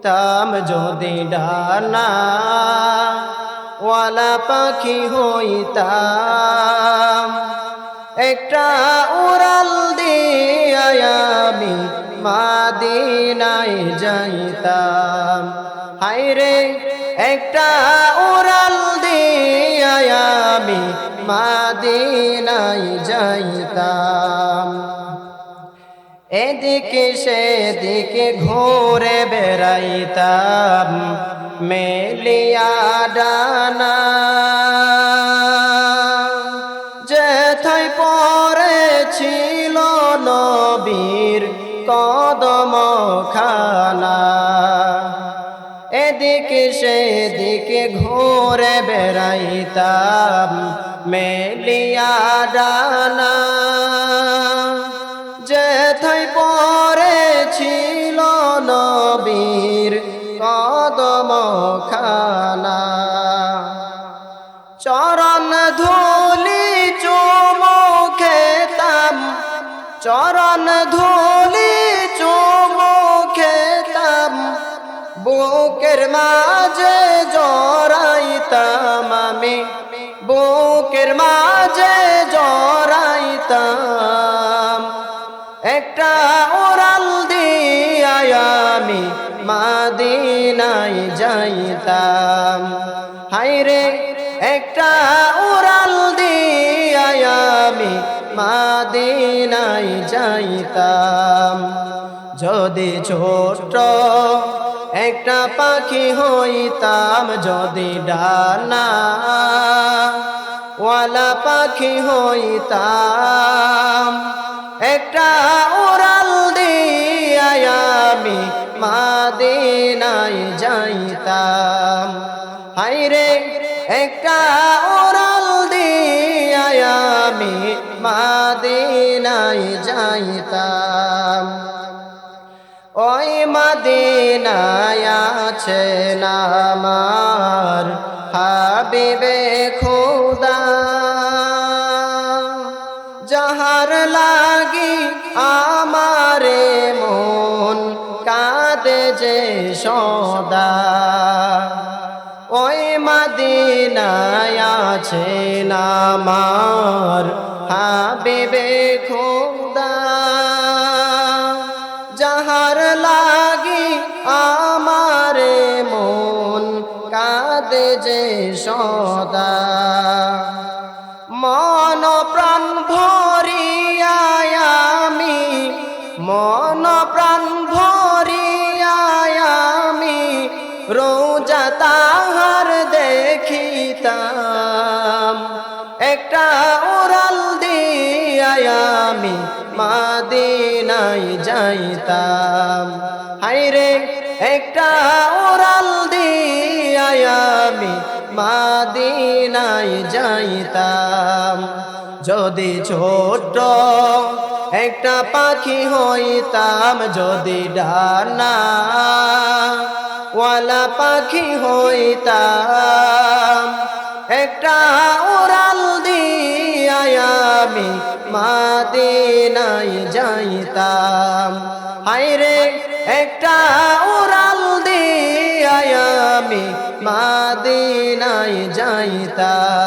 হইতাম যদি ডানা ওয়ালা পাখি হইতাম, একটা উড়াল দিয়া আমি মাদিনায় যাইতাম। হায়রে একটা উড়াল দিয়া আমি মাদিনায় যাইতাম। এদিকে সেদিকে ঘুরে বেড়াইতাম মেলিয়া ডানা, যেথায় পড়েছিল নবীর কদম খানা। এদিকে সেদিকে ঘুরে বেড়াইতাম মেলিয়া ডানা, যেথায় পড়েছিল নবীর কদম খানা। চরণ ধুলি চুমু খেতাম, চরণ ধুলি চুমু খেতাম, বুকের মাঝে জড়াইতাম আমি, বুকের মাঝে জড়াইতাম। একটা উড়াল দিয়া আমি মাদিনায় যাইতাম। হায়রে একটা উড়াল দিয়া আমি মাদিনায় যাইতাম। যদি ছোট একটা পাখি হইতাম, যদি ডানা ওয়ালা পাখি হইতাম, একটা উড়াল দিয়া আমি মাদিনায় যাইতাম। হায়রে একটা উড়াল দিয়া আমি মাদিনায় যাইতাম। ওই মদিনায় আছেন আমার হাবিবে খোদা, যাহার লাগি আমারে মন কাঁদে যে সদা। ওই মদিনায় আছেন আমার হাবিবে খোদা, যাহার লাগি আমারে মন কাঁদে যে সদা। মন প্রাণ ভরিয়া আমি, মন প্রাণ ভরিয়া আমি রোজা তাহার দেখিতাম। একটা উড়াল দিয়া আমি মাদিনায় যাইতাম। হায়রে একটা উড়াল দিয়া আমি মাদিনায় যাইতাম। যদি ছোট একটা পাখি হইতাম, যদি ডানা ওয়ালা পাখি হইতাম, একটা উড়াল দিয়া আমি মাদিনায় যাইতাম। হায়রে একটা উড়াল দিয়া আমি মাদিনায় যাইতাম।